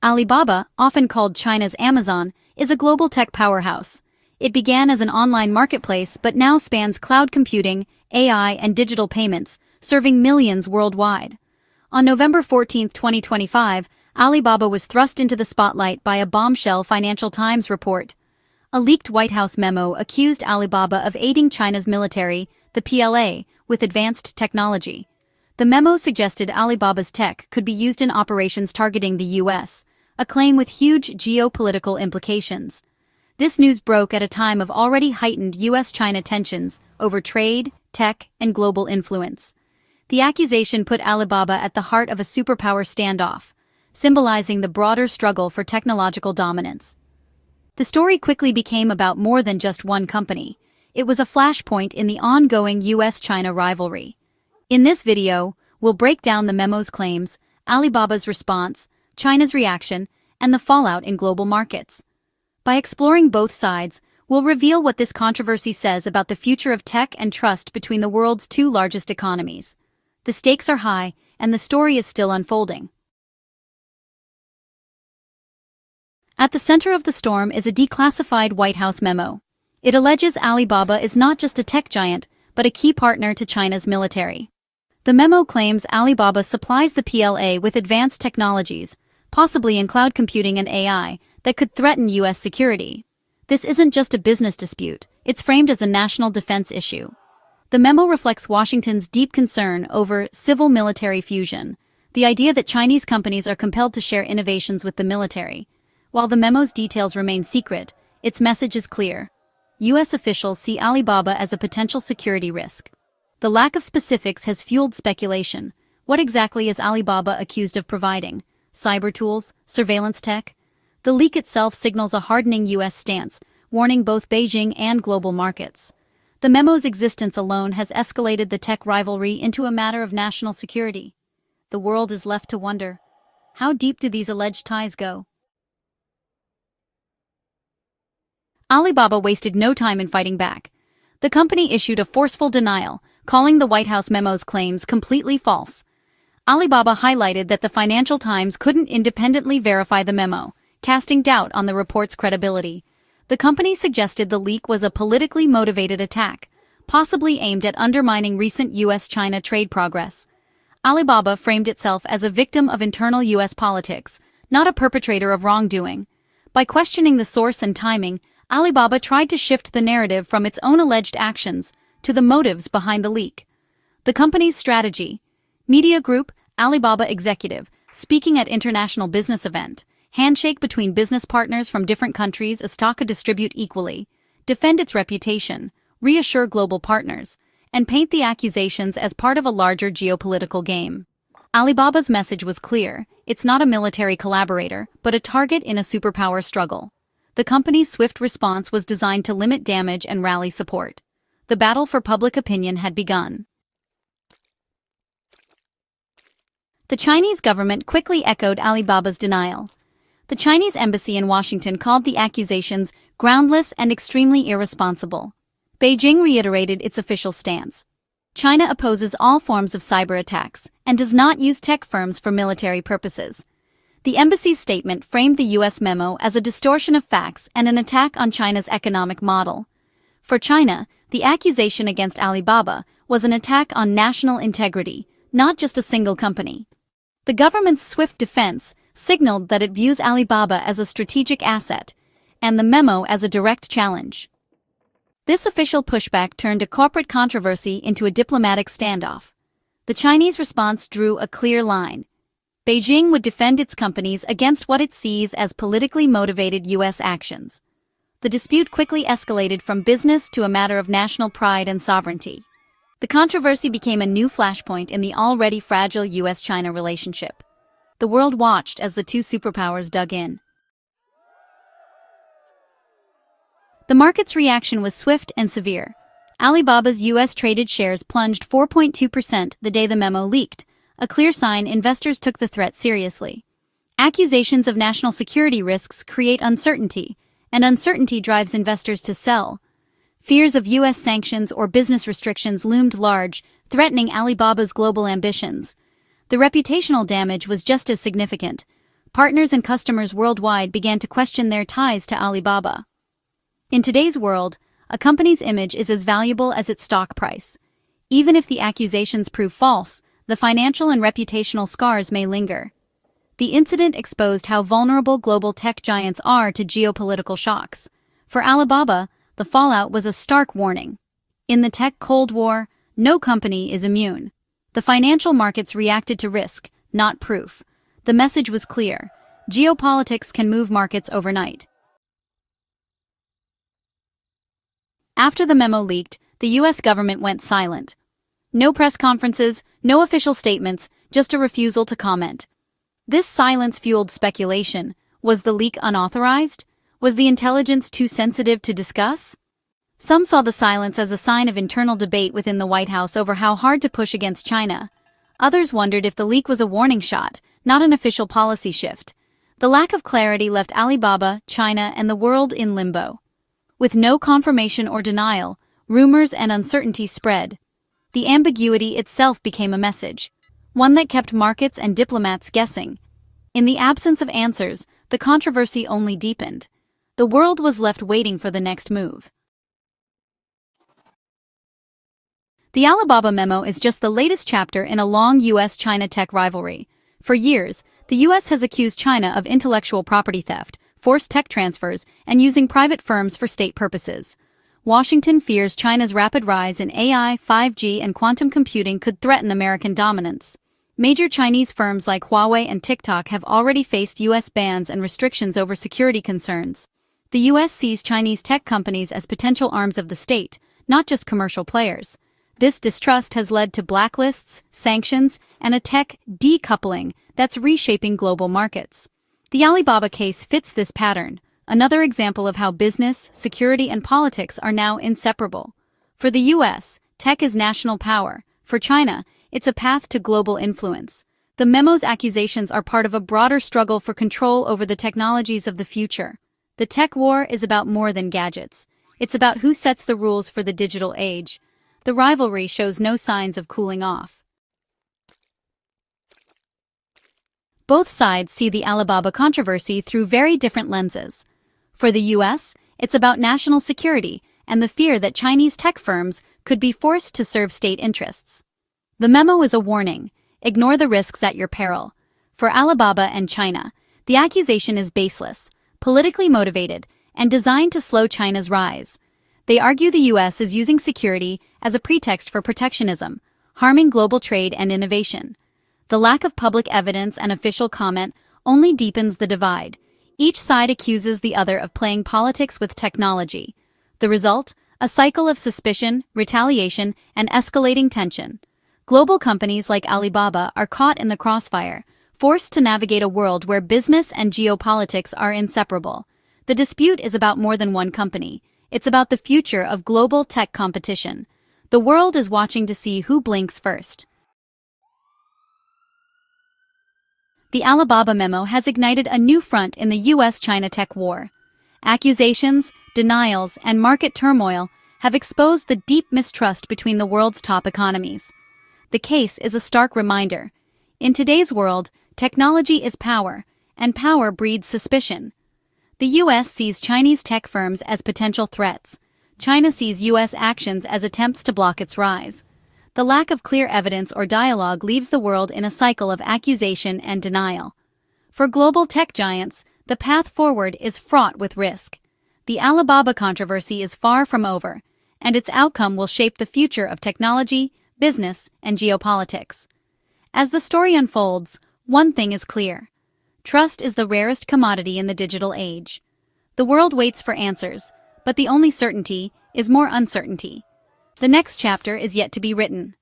Alibaba, often called China's Amazon, is a global tech powerhouse. It began as an online marketplace but now spans cloud computing, AI, and digital payments, serving millions worldwide. On November 14, 2025, Alibaba was thrust into the spotlight by a bombshell Financial Times report. A leaked White House memo accused Alibaba of aiding China's military, the PLA, with advanced technology. The memo suggested Alibaba's tech could be used in operations targeting the U.S., a claim with huge geopolitical implications. This news broke at a time of already heightened U.S.-China tensions over trade, tech, and global influence. The accusation put Alibaba at the heart of a superpower standoff, symbolizing the broader struggle for technological dominance. The story quickly became about more than just one company. It was a flashpoint in the ongoing U.S.-China rivalry. In this video, we'll break down the memo's claims, Alibaba's response, China's reaction, and the fallout in global markets. By exploring both sides, we'll reveal what this controversy says about the future of tech and trust between the world's two largest economies. The stakes are high, and the story is still unfolding. At the center of the storm is a declassified White House memo. It alleges Alibaba is not just a tech giant, but a key partner to China's military. The memo claims Alibaba supplies the PLA with advanced technologies, possibly in cloud computing and AI, that could threaten U.S. security. This isn't just a business dispute, it's framed as a national defense issue. The memo reflects Washington's deep concern over civil-military fusion, the idea that Chinese companies are compelled to share innovations with the military. While the memo's details remain secret, its message is clear. U.S. officials see Alibaba as a potential security risk. The lack of specifics has fueled speculation. What exactly is Alibaba accused of providing? Cyber tools? Surveillance tech? The leak itself signals a hardening U.S. stance, warning both Beijing and global markets. The memo's existence alone has escalated the tech rivalry into a matter of national security. The world is left to wonder, how deep do these alleged ties go? Alibaba wasted no time in fighting back. The company issued a forceful denial, calling the White House memo's claims completely false. Alibaba highlighted that the Financial Times couldn't independently verify the memo, casting doubt on the report's credibility. The company suggested the leak was a politically motivated attack, possibly aimed at undermining recent U.S.-China trade progress. Alibaba framed itself as a victim of internal U.S. politics, not a perpetrator of wrongdoing. By questioning the source and timing, Alibaba tried to shift the narrative from its own alleged actions to the motives behind the leak. The company's strategy. Media Group, Alibaba executive, speaking at international business event. Handshake between business partners from different countries, a stock to distribute equally. Defend its reputation, reassure global partners, and paint the accusations as part of a larger geopolitical game. Alibaba's message was clear. It's not a military collaborator, but a target in a superpower struggle. The company's swift response was designed to limit damage and rally support. The battle for public opinion had begun. The Chinese government quickly echoed Alibaba's denial. The Chinese embassy in Washington called the accusations groundless and extremely irresponsible. Beijing reiterated its official stance. China opposes all forms of cyber attacks and does not use tech firms for military purposes. The embassy's statement framed the U.S. memo as a distortion of facts and an attack on China's economic model. For China, the accusation against Alibaba was an attack on national integrity, not just a single company. The government's swift defense signaled that it views Alibaba as a strategic asset, and the memo as a direct challenge. This official pushback turned a corporate controversy into a diplomatic standoff. The Chinese response drew a clear line. Beijing would defend its companies against what it sees as politically motivated U.S. actions. The dispute quickly escalated from business to a matter of national pride and sovereignty. The controversy became a new flashpoint in the already fragile U.S.-China relationship. The world watched as the two superpowers dug in. The market's reaction was swift and severe. Alibaba's U.S.-traded shares plunged 4.2% the day the memo leaked, a clear sign investors took the threat seriously. Accusations of national security risks create uncertainty, and uncertainty drives investors to sell. Fears of U.S. sanctions or business restrictions loomed large, threatening Alibaba's global ambitions. The reputational damage was just as significant. partners and customers worldwide began to question their ties to Alibaba. In today's world, a company's image is as valuable as its stock price. Even if the accusations prove false, the financial and reputational scars may linger. The incident exposed how vulnerable global tech giants are to geopolitical shocks. For Alibaba, the fallout was a stark warning. In the tech Cold War, no company is immune. The financial markets reacted to risk, not proof. The message was clear: geopolitics can move markets overnight. After the memo leaked, the US government went silent. No press conferences, no official statements, just a refusal to comment. This silence fueled speculation. Was the leak unauthorized? Was the intelligence too sensitive to discuss? Some saw the silence as a sign of internal debate within the White House over how hard to push against China. Others wondered if the leak was a warning shot, not an official policy shift. The lack of clarity left Alibaba, China, and the world in limbo. With no confirmation or denial, rumors and uncertainty spread. The ambiguity itself became a message, one that kept markets and diplomats guessing. In the absence of answers, the controversy only deepened. The world was left waiting for the next move. The Alibaba memo is just the latest chapter in a long US-China tech rivalry. For years, the US has accused China of intellectual property theft, forced tech transfers, and using private firms for state purposes. Washington fears China's rapid rise in AI, 5G, and quantum computing could threaten American dominance. Major Chinese firms like Huawei and TikTok have already faced US bans and restrictions over security concerns. The US sees Chinese tech companies as potential arms of the state, not just commercial players. This distrust has led to blacklists, sanctions, and a tech decoupling that's reshaping global markets. The Alibaba case fits this pattern, another example of how business, security, and politics are now inseparable. For the US, tech is national power. For China, it's a path to global influence. The memo's accusations are part of a broader struggle for control over the technologies of the future. The tech war is about more than gadgets. It's about who sets the rules for the digital age. The rivalry shows no signs of cooling off. Both sides see the Alibaba controversy through very different lenses. For the US, it's about national security and the fear that Chinese tech firms could be forced to serve state interests. The memo is a warning: ignore the risks at your peril. For Alibaba and China, the accusation is baseless, politically motivated, and designed to slow China's rise. They argue the US is using security as a pretext for protectionism, harming global trade and innovation. The lack of public evidence and official comment only deepens the divide. Each side accuses the other of playing politics with technology. The result? A cycle of suspicion, retaliation, and escalating tension. Global companies like Alibaba are caught in the crossfire, forced to navigate a world where business and geopolitics are inseparable. The dispute is about more than one company. It's about the future of global tech competition. The world is watching to see who blinks first. The Alibaba memo has ignited a new front in the US-China tech war. Accusations, denials, and market turmoil have exposed the deep mistrust between the world's top economies. The case is a stark reminder. In today's world, technology is power, and power breeds suspicion. The US sees Chinese tech firms as potential threats. China sees US actions as attempts to block its rise. The lack of clear evidence or dialogue leaves the world in a cycle of accusation and denial. For global tech giants, the path forward is fraught with risk. The Alibaba controversy is far from over, and its outcome will shape the future of technology, business, and geopolitics. As the story unfolds, one thing is clear: trust is the rarest commodity in the digital age. The world waits for answers, but the only certainty is more uncertainty. The next chapter is yet to be written.